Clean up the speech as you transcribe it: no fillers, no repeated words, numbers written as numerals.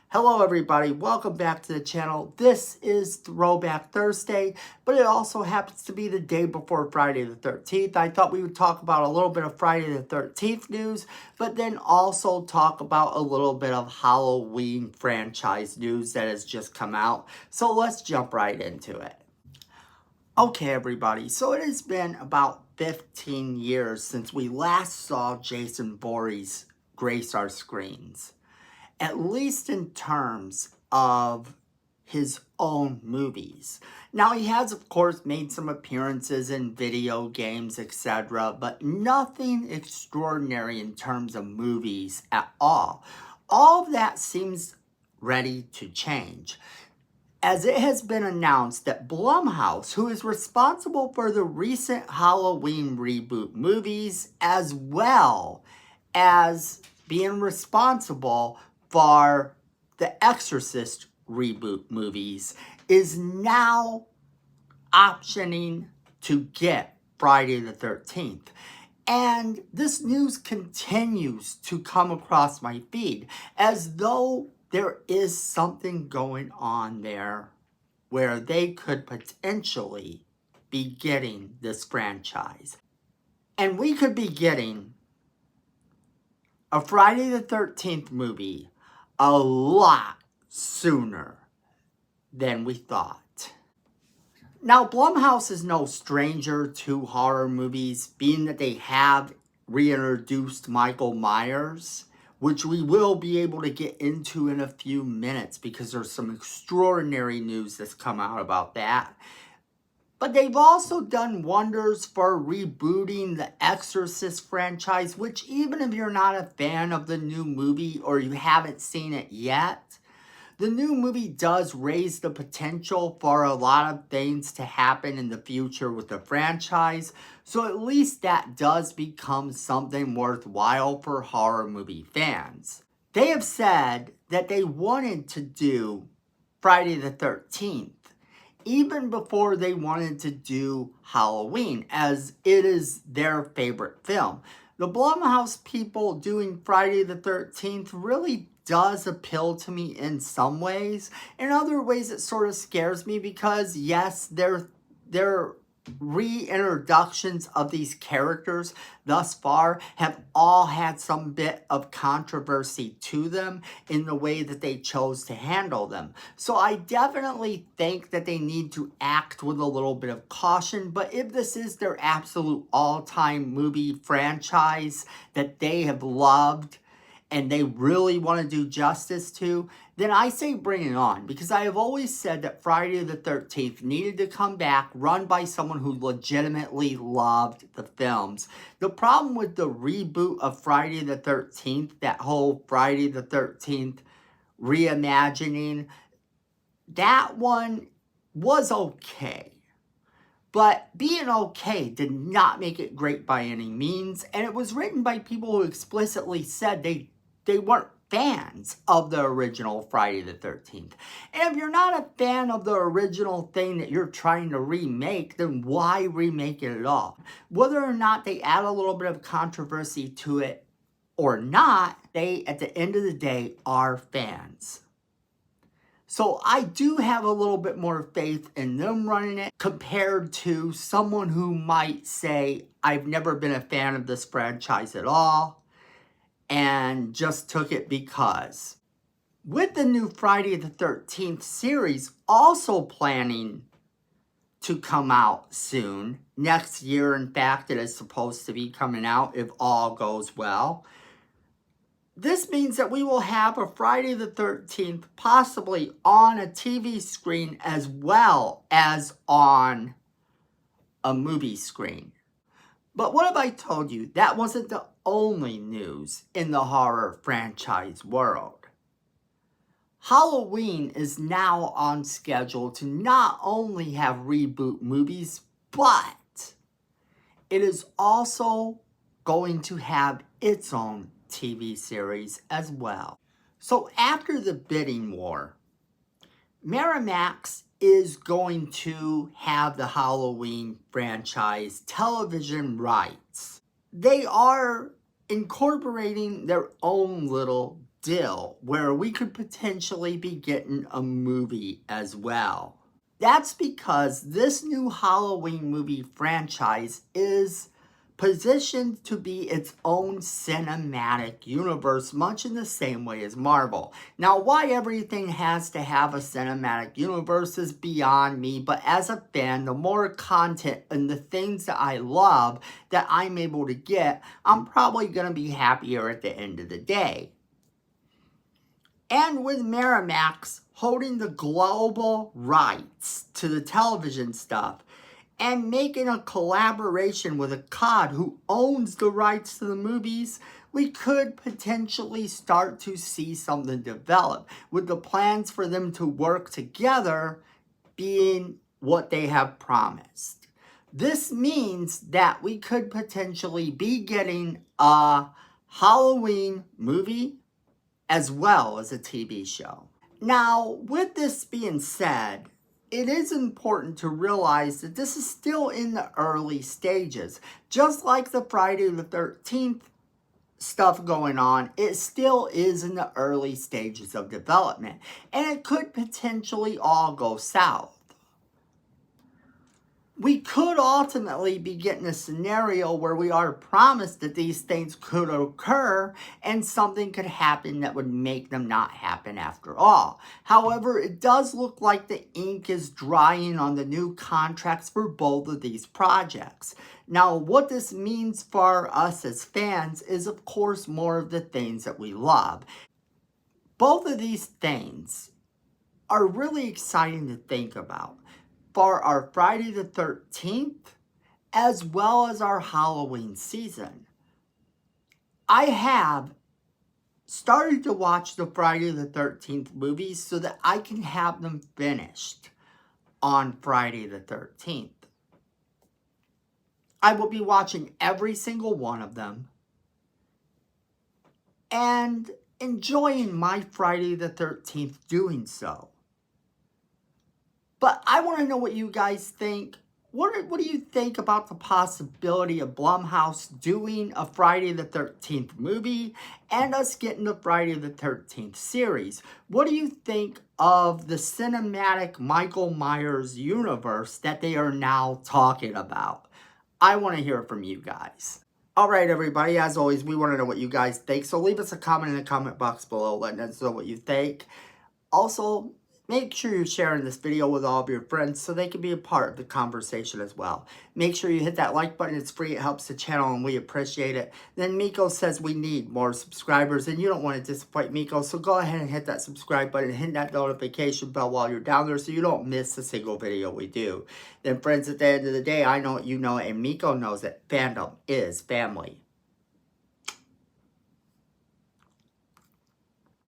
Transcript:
Hello everybody, welcome back to the channel. This is Throwback Thursday, but it also happens to be the day before Friday the 13th. I thought we would talk about a little bit of Friday the 13th news, but then also talk about a little bit of Halloween franchise news that has just come out. So let's jump right into it. Okay everybody, so it has been about 15 years since we last saw Jason Voorhees grace our screens. At least in terms of his own movies. Now, he has, of course, made some appearances in video games, etc., but nothing extraordinary in terms of movies at all. All of that seems ready to change, as it has been announced that Blumhouse, who is responsible for the recent Halloween reboot movies, as well as being responsible for the Exorcist reboot movies, is now optioning to get Friday the 13th. And this news continues to come across my feed as though there is something going on there where they could potentially be getting this franchise. And we could be getting a Friday the 13th movie a lot sooner than we thought. Now, Blumhouse is no stranger to horror movies, being that they have reintroduced Michael Myers, which we will be able to get into in a few minutes because there's some extraordinary news that's come out about that. But they've also done wonders for rebooting the Exorcist franchise, which even if you're not a fan of the new movie or you haven't seen it yet, the new movie does raise the potential for a lot of things to happen in the future with the franchise. So at least that does become something worthwhile for horror movie fans. They have said that they wanted to do Friday the 13th even before they wanted to do Halloween, as it is their favorite film. The Blumhouse people doing Friday the 13th really does appeal to me in some ways. In other ways, it sort of scares me because, yes, they're reintroductions of these characters thus far have all had some bit of controversy to them in the way that they chose to handle them. So I definitely think that they need to act with a little bit of caution, but if this is their absolute all-time movie franchise that they have loved and they really want to do justice to, then I say bring it on. Because I have always said that Friday the 13th needed to come back, run by someone who legitimately loved the films. The problem with the reboot of Friday the 13th, that whole Friday the 13th reimagining, that one was okay. But being okay did not make it great by any means. And it was written by people who explicitly said they weren't fans of the original Friday the 13th. And if you're not a fan of the original thing that you're trying to remake, then why remake it at all? Whether or not they add a little bit of controversy to it or not, they, at the end of the day, are fans. So I do have a little bit more faith in them running it compared to someone who might say, I've never been a fan of this franchise at all and just took it because. With the new Friday the 13th series also planning to come out soon, next year in fact it is supposed to be coming out if all goes well. This means that we will have a Friday the 13th possibly on a TV screen as well as on a movie screen. But what have I told you? That wasn't the only news in the horror franchise world. Halloween is now on schedule to not only have reboot movies, but it is also going to have its own TV series as well. So after the bidding war, Miramax is going to have the Halloween franchise television rights. They are incorporating their own little deal where we could potentially be getting a movie as well. That's because this new Halloween movie franchise is positioned to be its own cinematic universe, much in the same way as Marvel. Now, why everything has to have a cinematic universe is beyond me, but as a fan, the more content and the things that I love that I'm able to get, I'm probably going to be happier at the end of the day. And with Miramax holding the global rights to the television stuff, and making a collaboration with Akkad, who owns the rights to the movies, we could potentially start to see something develop, with the plans for them to work together being what they have promised. This means that we could potentially be getting a Halloween movie as well as a TV show. Now, with this being said, it is important to realize that this is still in the early stages. Just like the Friday the 13th stuff going on, it still is in the early stages of development. And it could potentially all go south. We could ultimately be getting a scenario where we are promised that these things could occur and something could happen that would make them not happen after all. However, it does look like the ink is drying on the new contracts for both of these projects. Now, what this means for us as fans is, of course, more of the things that we love. Both of these things are really exciting to think about for our Friday the 13th, as well as our Halloween season. I have started to watch the Friday the 13th movies so that I can have them finished on Friday the 13th. I will be watching every single one of them and enjoying my Friday the 13th doing so. But I want to know what you guys think. What do you think about the possibility of Blumhouse doing a Friday the 13th movie and us getting the Friday the 13th series? What do you think of the cinematic Michael Myers universe that they are now talking about? I want to hear from you guys. Alright everybody, as always, we want to know what you guys think. So leave us a comment in the comment box below letting us know what you think. Also, make sure you're sharing this video with all of your friends so they can be a part of the conversation as well. Make sure you hit that like button. It's free. It helps the channel and we appreciate it. Then Miko says we need more subscribers and you don't want to disappoint Miko. So go ahead and hit that subscribe button and hit that notification bell while you're down there so you don't miss a single video we do. Then friends, at the end of the day, I know it, you know it, and Miko knows it. Fandom is family.